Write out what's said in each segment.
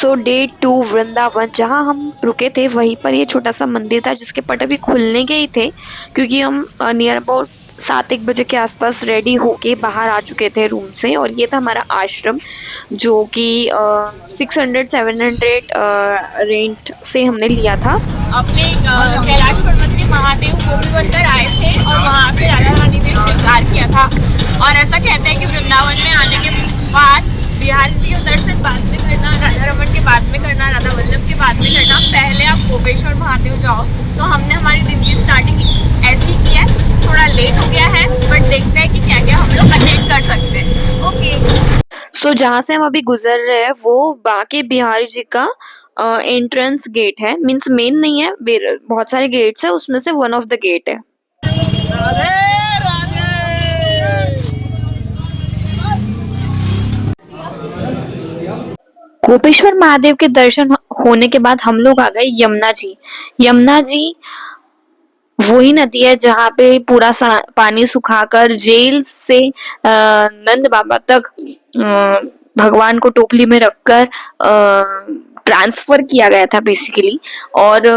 सो day 2 Vrindavan जहाँ हम रुके थे वहीं पर ये छोटा सा मंदिर था जिसके पट अभी खुलने के ही थे क्योंकि हम नियर अबाउट 7-1 बजे के आसपास रेडी होके बाहर आ चुके थे रूम से। और ये था हमारा आश्रम जो कि 600-700 रेंट से हमने लिया था। अपने कैलाश पर्वत महादेव को भी बनकर आए थे और वहाँ पे राधा रानी ने श्रृंगार किया था। और ऐसा कहते हैं कि वृंदावन में आने के बाद बिहारी जी के दर्शन बाद में करना, राधा रमन के बाद में करना, राधा वल्लभ के बाद में करना, पहले आप गोपेश्वर महादेव जाओ। तो हमने हमारी दिन की स्टार्टिंग ऐसी की है, थोड़ा लेट हो गया है बट देखते हैं कि क्या क्या हम लोग अटेंड कर सकते हैं। ओके सो जहाँ से हम अभी गुजर रहे हैं वो बांके बिहारी जी का एंट्रेंस गेट है। मींस मेन नहीं है, बहुत सारे गेट्स है, उसमें से वन ऑफ द गेट है। गोपेश्वर महादेव के दर्शन होने के बाद हम लोग आ गए यमुना जी। यमुना जी वही नदी है जहाँ पे पूरा पानी सुखाकर जेल से नंद बाबा तक भगवान को टोपली में रखकर ट्रांसफर किया गया था बेसिकली। और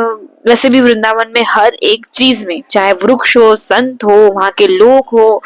वैसे भी वृंदावन में हर एक चीज में, चाहे वृक्ष हो, संत हो, वहाँ के लोग हो,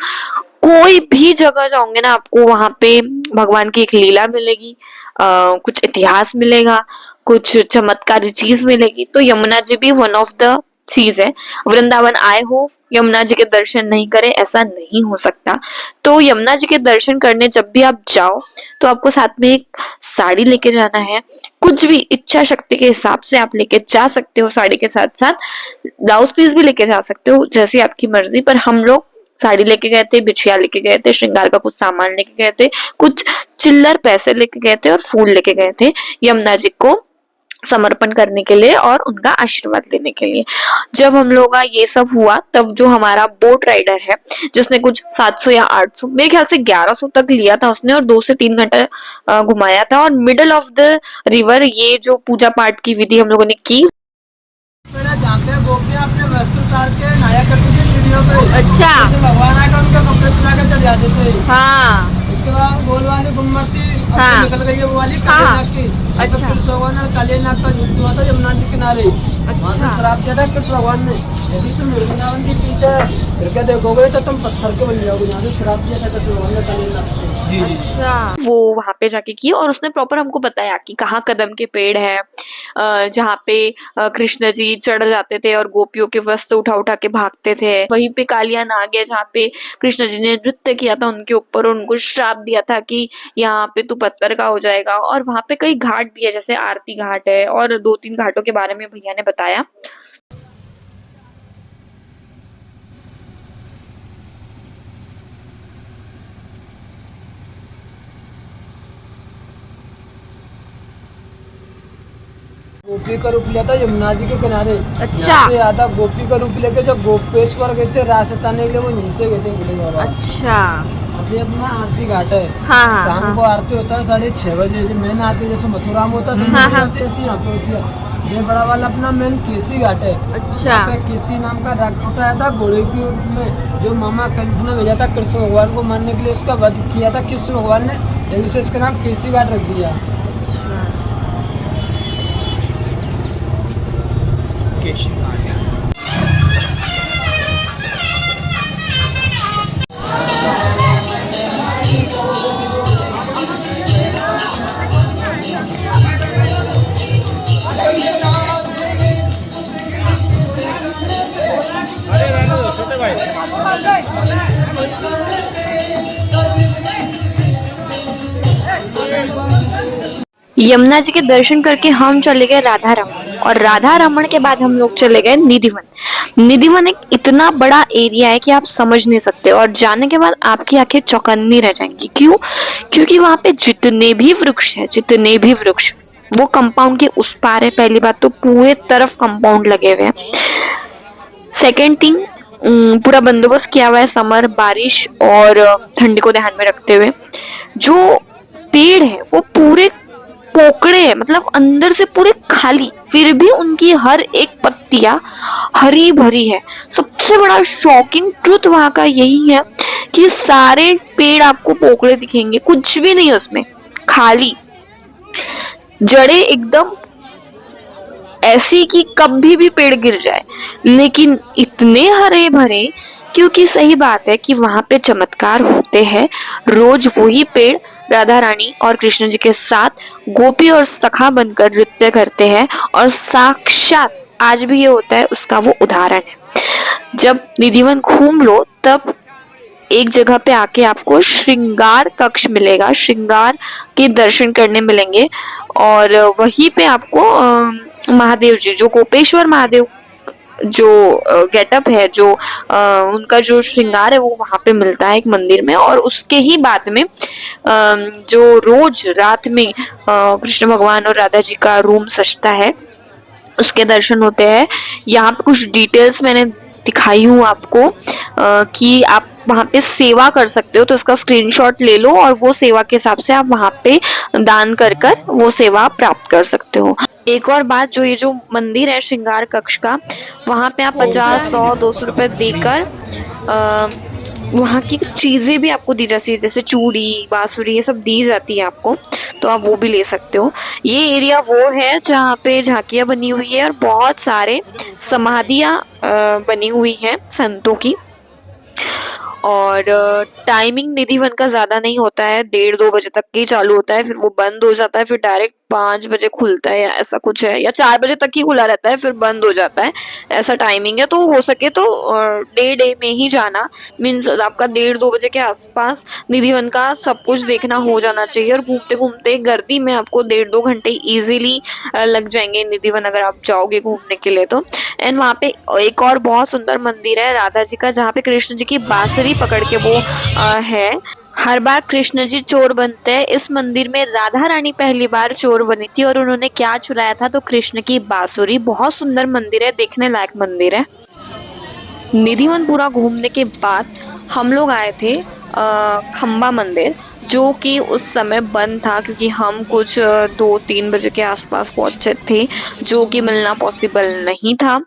कोई भी जगह जाओगे ना आपको वहां पे भगवान की एक लीला मिलेगी, कुछ इतिहास मिलेगा, कुछ चमत्कारी चीज मिलेगी। तो यमुना जी भी वन ऑफ द चीज है। वृंदावन आए हो, यमुना जी के दर्शन नहीं करे, ऐसा नहीं हो सकता। तो यमुना जी के दर्शन करने जब भी आप जाओ तो आपको साथ में एक साड़ी लेके जाना है। कुछ भी इच्छा शक्ति के हिसाब से आप लेके जा सकते हो, साड़ी के साथ साथ ब्लाउज पीस भी लेके जा सकते हो, जैसी आपकी मर्जी। पर हम लोग साड़ी लेके गए थे, बिछिया लेके गए थे, श्रृंगार का कुछ सामान लेके गए थे, कुछ चिल्लर पैसे लेके गए थे और फूल लेके गए थे यमुना जी को समर्पण करने के लिए और उनका आशीर्वाद लेने के लिए। जब हम लोग का ये सब हुआ तब जो हमारा बोट राइडर है जिसने कुछ 700 या 800, मेरे ख्याल से 1100 तक लिया था उसने, और 2 से 3 घंटा घुमाया था। और मिडल ऑफ द रिवर ये जो पूजा पाठ की विधि हम लोगों ने की। अच्छा, भगवान आकर उनके कपड़े चुरा कर चढ़ जाते थे। हाँ, उसके बाद गोल वाली गुम्मती हाँ, निकल गई है, वो वाली हाँ, की। अच्छा, कृष्ण भगवान ने काले नाग का युद्ध हुआ था यमुना जी किनारे। वहाँ से श्राप दिया था कृष्ण भगवान ने, यदि तुम वृंदावन के पीछे फिर के देखोगे तो तुम पत्थर के बन जाओगे। यहाँ से श्राप दिया था कृष्ण भगवान ने काले नाग को। अच्छा, वो वहां पे जाके की और उसने प्रॉपर हमको बताया कि कहाँ कदम के पेड़ है, जहाँ पे कृष्ण जी चढ़ जाते थे और गोपियों के वस्त्र उठा उठा के भागते थे। वहीं पे कालिया नाग है जहाँ पे कृष्ण जी ने नृत्य किया था उनके ऊपर और उनको श्राप दिया था कि यहाँ पे तू पत्थर का हो जाएगा। और वहां पे कई घाट भी है, जैसे आरती घाट है, और 2-3 घाटों के बारे में भैया ने बताया। गोपी का रूप लिया था यमुना जी के किनारे। अच्छा, आधा गोपी का रूप लेके जो गोपेश्वर गए थे रास रचाने के लिए, वो यहीं से गए थे भोले बाबा। अच्छा, ये अपना आरती घाट है। हाँ, शाम हाँ, को आरती होता है 6:30 बजे। मेन आरती जैसे मथुरा में होता है, हाँ, हाँ, ऐसी यहाँ पे होती है। ये बड़ा वाला अपना मेन केसी घाट है। अच्छा, केसी नाम का राक्षस आया था घोड़े के रूप में, जो मामा कंस ने भेजा था कृष्ण भगवान को मारने के लिए, उसका वध किया था कृष्ण भगवान ने, जब से इसका नाम केसी घाट रख दिया। यमुना जी के दर्शन करके हम चले गए राधा रमन, और राधा रमन के बाद हम लोग चले गए निधिवन। निधिवन एक इतना बड़ा एरिया है कि आप समझ नहीं सकते, और जाने के बाद आपकी आंखें चौकन्नी रह जाएंगी। क्यों? क्योंकि वहां पे जितने भी वृक्ष है, जितने भी वृक्ष वो कंपाउंड के उस पार है। पहली बात तो पूरे तरफ कंपाउंड लगे हुए हैं। सेकेंड थिंग, पूरा बंदोबस्त किया हुआ है समर, बारिश और ठंडी को ध्यान में रखते हुए। जो पेड़ है वो पूरे पोकड़े है, मतलब अंदर से पूरे खाली, फिर भी उनकी हर एक पत्तियां हरी भरी है। सबसे बड़ा शॉकिंग ट्रुथ वहां का यही है कि सारे पेड़ आपको पोकड़े दिखेंगे, कुछ भी नहीं है उसमें, खाली। जड़ें एकदम ऐसी कि कभी भी पेड़ गिर जाए, लेकिन इतने हरे भरे, क्योंकि सही बात है कि वहां पे चमत्कार होते हैं। रोज वही पेड़ राधा रानी और कृष्ण जी के साथ गोपी और सखा बनकर नृत्य करते हैं, और साक्षात आज भी ये होता है, उसका वो उदाहरण है। जब निधिवन घूम लो तब एक जगह पे आके आपको श्रृंगार कक्ष मिलेगा, श्रृंगार के दर्शन करने मिलेंगे, और वहीं पे आपको महादेव जी, जो गोपेश्वर महादेव जो गेटअप है, जो उनका जो श्रृंगार है, वो वहां पे मिलता है एक मंदिर में। और उसके ही बाद में जो रोज रात में कृष्ण भगवान और राधा जी का रूम सजता है, उसके दर्शन होते हैं। यहाँ पे कुछ डिटेल्स मैंने दिखाई हूँ आपको कि आप वहाँ पे सेवा कर सकते हो, तो इसका स्क्रीनशॉट ले लो और वो सेवा के हिसाब से आप वहाँ पे दान कर कर वो सेवा प्राप्त कर सकते हो। एक और बात, जो ये जो मंदिर है श्रृंगार कक्ष का, वहाँ पे आप 50, 100, 200 रुपए देकर वहाँ की चीजें भी आपको दी जाती है, जैसे चूड़ी, बांसुरी, ये सब दी जाती है आपको, तो आप वो भी ले सकते हो। ये एरिया वो है जहाँ पे झांकियाँ बनी हुई है और बहुत सारे समाधियाँ बनी हुई हैं संतों की। और टाइमिंग निधिवन का ज्यादा नहीं होता है, 1:30-2 बजे तक ही चालू होता है, फिर वो बंद हो जाता है, फिर डायरेक्ट 5 बजे खुलता है, या ऐसा कुछ है, या 4 बजे तक ही खुला रहता है, फिर बंद हो जाता है, ऐसा टाइमिंग है। तो हो सके तो डे में ही जाना, मीन्स आपका 1:30-2 बजे के आसपास निधिवन का सब कुछ देखना हो जाना चाहिए। और घूमते घूमते गर्दी में आपको 1.5-2 घंटे इजीली लग जाएंगे निधिवन, अगर आप जाओगे घूमने के लिए तो। एंड वहाँ पे एक और बहुत सुंदर मंदिर है राधा जी का, जहाँ पे कृष्ण जी की बांसुरी पकड़ के वो है। हर बार कृष्ण जी चोर बनते हैं, इस मंदिर में राधा रानी पहली बार चोर बनी थी, और उन्होंने क्या चुराया था, तो कृष्ण की बांसुरी। बहुत सुंदर मंदिर है, देखने लायक मंदिर है। निधिवन पूरा घूमने के बाद हम लोग आए थे खम्बा मंदिर, जो कि उस समय बंद था, क्योंकि हम कुछ 2-3 बजे के आसपास पहुंचे थे, जो कि मिलना पॉसिबल नहीं था।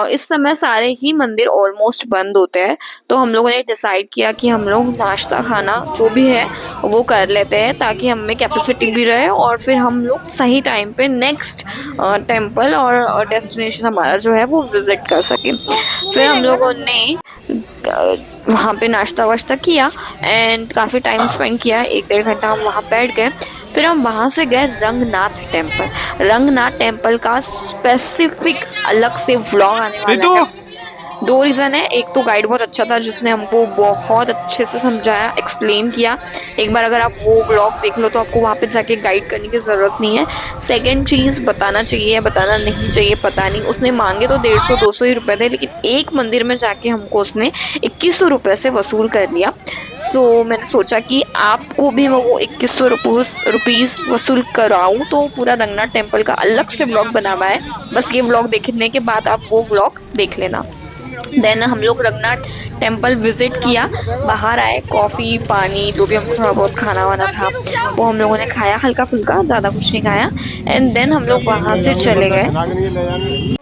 इस समय सारे ही मंदिर ऑलमोस्ट बंद होते हैं, तो हम लोगों ने डिसाइड किया कि हम लोग नाश्ता खाना जो भी है वो कर लेते हैं, ताकि हमें कैपेसिटी भी रहे, और फिर हम लोग सही टाइम पे नेक्स्ट टेम्पल और डेस्टिनेशन हमारा जो है वो विजिट कर सके। फिर हम लोगों ने वहाँ पे नाश्ता वाश्ता किया एंड काफ़ी टाइम स्पेंड किया, 1-1.5 घंटा हम वहाँ बैठ गए। फिर हम वहाँ से गए रंगनाथ टेम्पल। रंगनाथ टेम्पल का स्पेसिफिक अलग से व्लॉग आने वाला है। 2 रीज़न है, एक तो गाइड बहुत अच्छा था, जिसने हमको बहुत अच्छे से समझाया, एक्सप्लेन किया। एक बार अगर आप वो व्लॉग देख लो तो आपको वहाँ पे जाके गाइड करने की ज़रूरत नहीं है। सेकंड चीज़, बताना चाहिए या बताना नहीं चाहिए पता नहीं, उसने मांगे तो 150-200 ही रुपए थे, लेकिन एक मंदिर में जाके हमको उसने 2100 रुपये से वसूल कर लिया। सो मैंने सोचा कि आपको भी मैं वो 2100 रुपीज़ वसूल कराऊँ, तो पूरा रंगनाथ टेम्पल का अलग से व्लॉग बना हुआ है, बस ये व्लॉग देखने के बाद आप वो व्लॉग देख लेना। देन हम लोग रंगनाथ टेम्पल विजिट किया, बाहर आए, कॉफ़ी पानी जो भी हमको थोड़ा बहुत खाना वाना था वो हम लोगों ने खाया, हल्का फुल्का, ज़्यादा कुछ नहीं खाया। एंड देन हम लोग वहाँ से चले गए।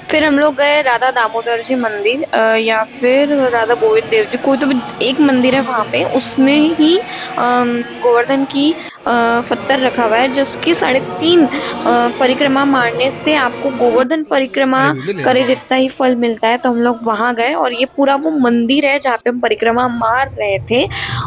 फिर हम लोग गए राधा दामोदर जी मंदिर, या फिर राधा गोविंद देव जी, कोई तो भी एक मंदिर है वहाँ पे, उसमें ही गोवर्धन की पत्थर रखा हुआ है, जिसकी 3.5 परिक्रमा मारने से आपको गोवर्धन परिक्रमा करे जितना ही फल मिलता है। तो हम लोग वहाँ गए, और ये पूरा वो मंदिर है जहाँ पे हम परिक्रमा मार रहे थे,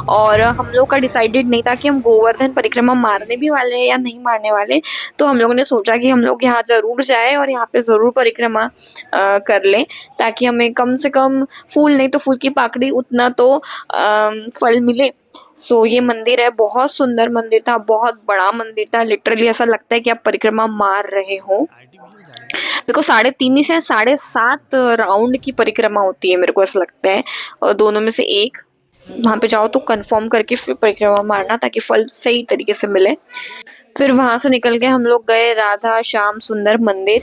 और हम लोग का डिसाइडेड नहीं था कि हम गोवर्धन परिक्रमा मारने भी वाले हैं या नहीं मारने वाले। तो हम लोगों ने सोचा कि हम लोग यहाँ जरूर जाए और यहाँ पे जरूर परिक्रमा कर लें, ताकि हमें कम से कम फूल नहीं तो फूल की पाकड़ी उतना तो फल मिले। सो ये मंदिर है, बहुत सुंदर मंदिर था, बहुत बड़ा मंदिर था, लिटरली ऐसा लगता है कि आप परिक्रमा मार रहे हो। मेरे को 3.5 से 7.5 राउंड की परिक्रमा होती है, मेरे को ऐसा लगता है, और दोनों में से एक वहाँ पे जाओ तो कंफर्म करके फिर परिक्रमा मारना, ताकि फल सही तरीके से मिले। फिर वहाँ से निकल के हम लोग गए राधा श्याम सुंदर मंदिर,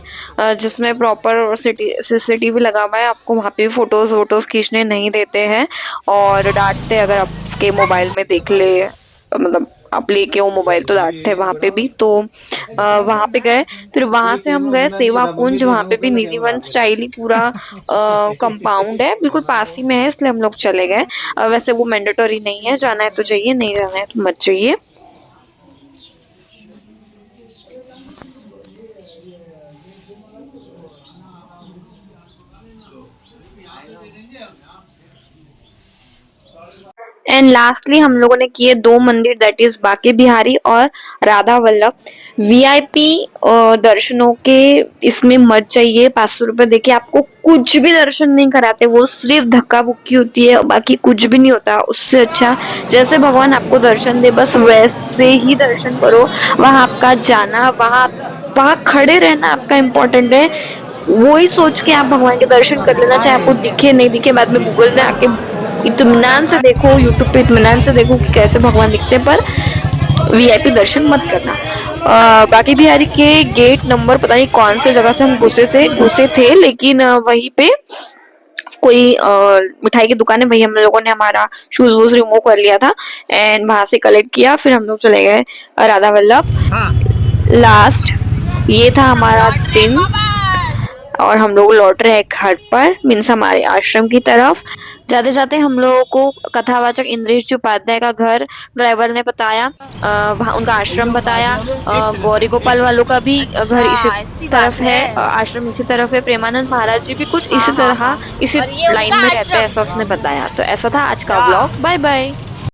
जिसमें प्रॉपर CCTV लगा हुआ है, आपको वहाँ पे फोटोज वोटोज खींचने नहीं देते हैं, और डांटते अगर आपके मोबाइल में देख ले, मतलब आप लेके हो मोबाइल तो डांटते हैं वहाँ पे भी। तो वहाँ पे गए, फिर वहाँ से हम गए सेवा कुंज, वहाँ पे भी निधिवन स्टाइल ही पूरा कंपाउंड है, बिल्कुल पास ही में है, इसलिए हम लोग चले गए। वैसे वो मैंडेटरी नहीं है, जाना है तो जाइए, नहीं जाना है तो मत जाइए। एंड लास्टली हम लोगों ने किए 2 मंदिर, दैट इज बांके बिहारी और राधा वल्लभ। वीआईपी दर्शनों के इसमें मत चाहिए। 500 रुपए देके आपको कुछ भी दर्शन नहीं कराते, वो सिर्फ धक्का बुक्की होती है, बाकी कुछ भी नहीं होता। उससे अच्छा जैसे भगवान आपको दर्शन दे बस वैसे ही दर्शन करो। वहां आपका जाना, वहां खड़े रहना आपका इम्पोर्टेंट है। वही सोच के आप भगवान के दर्शन कर लेना, चाहे आपको दिखे नहीं दिखे। बाद में गूगल में आके इत्मीनान से देखो, यूट्यूब पे इत्मीनान से देखो कि कैसे भगवान दिखते हैं, पर वीआईपी दर्शन मत करना। बाकी बिहारी के गेट नंबर पता नहीं कौन से जगह से हम घुसे थे, लेकिन वहीं पे कोई मिठाई की दुकान है, वही हम लोगों ने हमारा शूज वूज रिमूव कर लिया था एंड वहां से कलेक्ट किया। फिर हम लोग चले गए राधा वल्लभ। लास्ट ये था हमारा दिन और हम लोग लौट रहे हैं घर पर, मीन्स हमारे आश्रम की तरफ। जाते जाते हम लोगों को कथावाचक इंद्रेश जी उपाध्याय का घर ड्राइवर ने बताया, उनका आश्रम बताया। गौरी गोपाल वालों का भी घर इसी तरफ है, आश्रम इसी तरफ है। प्रेमानंद महाराज जी भी कुछ इसी तरह इसी लाइन में रहते हैं, ऐसा उसने बताया। तो ऐसा था आज का व्लॉग। Bye bye.